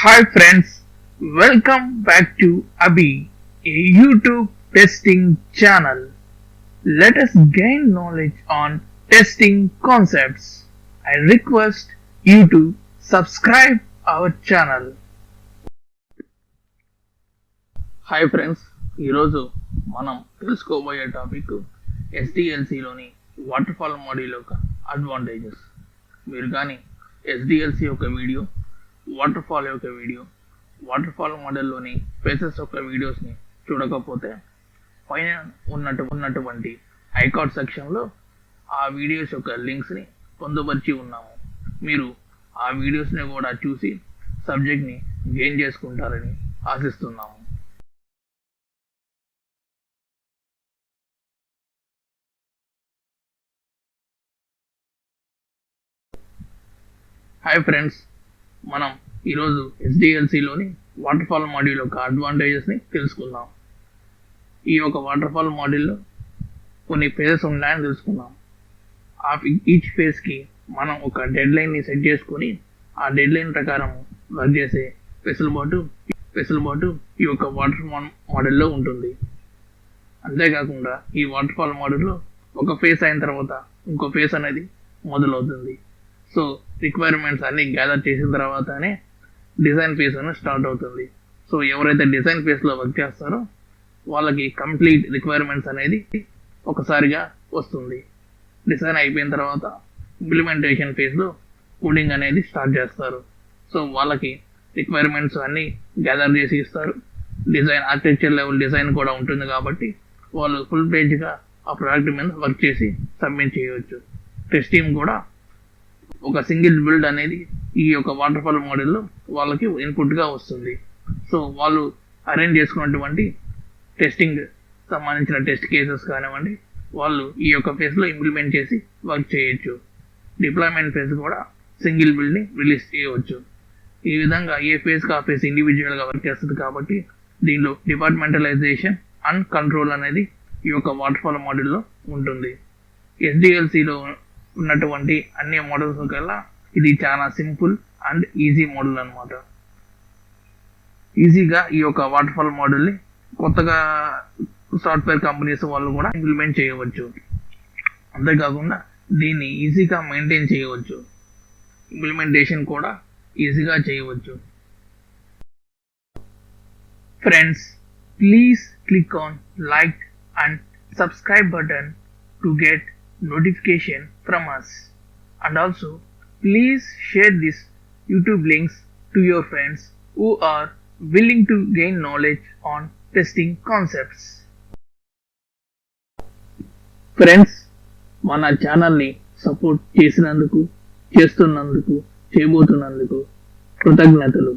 Hi friends, welcome back to Abhey, a YouTube testing channel. Let us gain knowledge on testing concepts. I request you to subscribe our channel. Hi friends, ఈరోజు మనం తెలుసుకోబోయే topic ఎస్డిఎల్సిలోని waterfall model యొక్క advantages. మీరు కానీ SDLC యొక్క video, waterfall యొక్క video, waterfall మోడల్లోని faces యొక్క వీడియోస్ని చూడకపోతే పైన ఉన్నటువంటి ఐకార్డ్ సెక్షన్లో ఆ వీడియోస్ యొక్క లింక్స్ని పొందుపరిచి ఉన్నాము. మీరు ఆ వీడియోస్ని కూడా చూసి సబ్జెక్ట్ని గెయిన్ చేసుకుంటారని ఆశిస్తున్నాము. హాయ్ ఫ్రెండ్స్, మనం ఈరోజు ఎస్డిఎల్సిలోని వాటర్ఫాల్ మోడల్ యొక్క అడ్వాంటేజెస్ని తెలుసుకుందాం. ఈ యొక్క వాటర్ఫాల్ మోడల్లో కొన్ని ఫేజెస్ ఉన్నాయని తెలుసుకుందాం. ఈచ్ ఫేజ్కి మనం ఒక డెడ్ లైన్ని సెట్ చేసుకొని ఆ డెడ్ లైన్ ప్రకారం వర్క్ చేసే వెసులుబాటు ఈ యొక్క వాటర్ఫాల్ మోడల్లో ఉంటుంది. అంతేకాకుండా ఈ వాటర్ఫాల్ మోడల్లో ఒక ఫేజ్ అయిన తర్వాత ఇంకో ఫేజ్ అనేది మొదలవుతుంది. సో రిక్వైర్మెంట్స్ అన్ని గ్యాదర్ చేసిన తర్వాతనే డిజైన్ ఫేజ్ అనేది స్టార్ట్ అవుతుంది. సో ఎవరైతే డిజైన్ ఫేజ్లో వర్క్ చేస్తారో వాళ్ళకి కంప్లీట్ రిక్వైర్మెంట్స్ అనేది ఒకసారిగా వస్తుంది. డిజైన్ అయిపోయిన తర్వాత ఇంప్లిమెంటేషన్ ఫేజ్లో కోడింగ్ అనేది స్టార్ట్ చేస్తారు. సో వాళ్ళకి రిక్వైర్మెంట్స్ అన్నీ గ్యాదర్ చేసి ఇస్తారు. డిజైన్ ఆర్కిటెక్చర్ లెవెల్ డిజైన్ కూడా ఉంటుంది కాబట్టి వాళ్ళు ఫుల్ పేజ్గా ఆ ప్రోడక్ట్ మీద వర్క్ చేసి సబ్మిట్ చేయవచ్చు. టెస్టింగ్ కూడా ఒక సింగిల్ బిల్డ్ అనేది ఈ యొక్క వాటర్ఫాల్ మోడల్లో వాళ్ళకి ఇన్పుట్గా వస్తుంది. సో వాళ్ళు అరేంజ్ చేసుకున్నటువంటి టెస్టింగ్ సంబంధించిన టెస్ట్ కేసెస్ కానివ్వండి, వాళ్ళు ఈ యొక్క ఫేజ్లో ఇంప్లిమెంట్ చేసి వర్క్ చేయొచ్చు. డిప్లాయ్మెంట్ ఫేజ్ కూడా సింగిల్ బిల్డ్ని రిలీజ్ చేయవచ్చు. ఈ విధంగా ఏ ఫేజ్కి ఆ ఫేజ్ ఇండివిజువల్గా వర్క్ చేస్తుంది కాబట్టి దీనిలో డిపార్ట్మెంటలైజేషన్ అండ్ కంట్రోల్ అనేది ఈ యొక్క వాటర్ఫాల్ మోడల్లో ఉంటుంది. ఎస్డిఎల్సిలో ఉన్నటువంటి అన్ని మోడల్స్ కల్లా ఇది చాలా సింపుల్ అండ్ ఈజీ మోడల్ అనమాట. ఈజీగా ఈ యొక్క వాటర్ఫాల్ మోడల్ని కొత్తగా సాఫ్ట్వేర్ కంపెనీస్ వాళ్ళు కూడా ఇంప్లిమెంట్ చేయవచ్చు. అంతేకాకుండా దీన్ని ఈజీగా మెయింటైన్ చేయవచ్చు. ఇంప్లిమెంటేషన్ కూడా ఈజీగా చేయవచ్చు. Friends, please click on like and subscribe button to get notification from us, and also please share this YouTube links to your friends who are willing to gain knowledge on testing concepts. Friends, మన ఛానల్ని support చేసినందుకు, చేస్తున్నందుకు, చేయబోతున్నందుకు కృతజ్ఞతలు.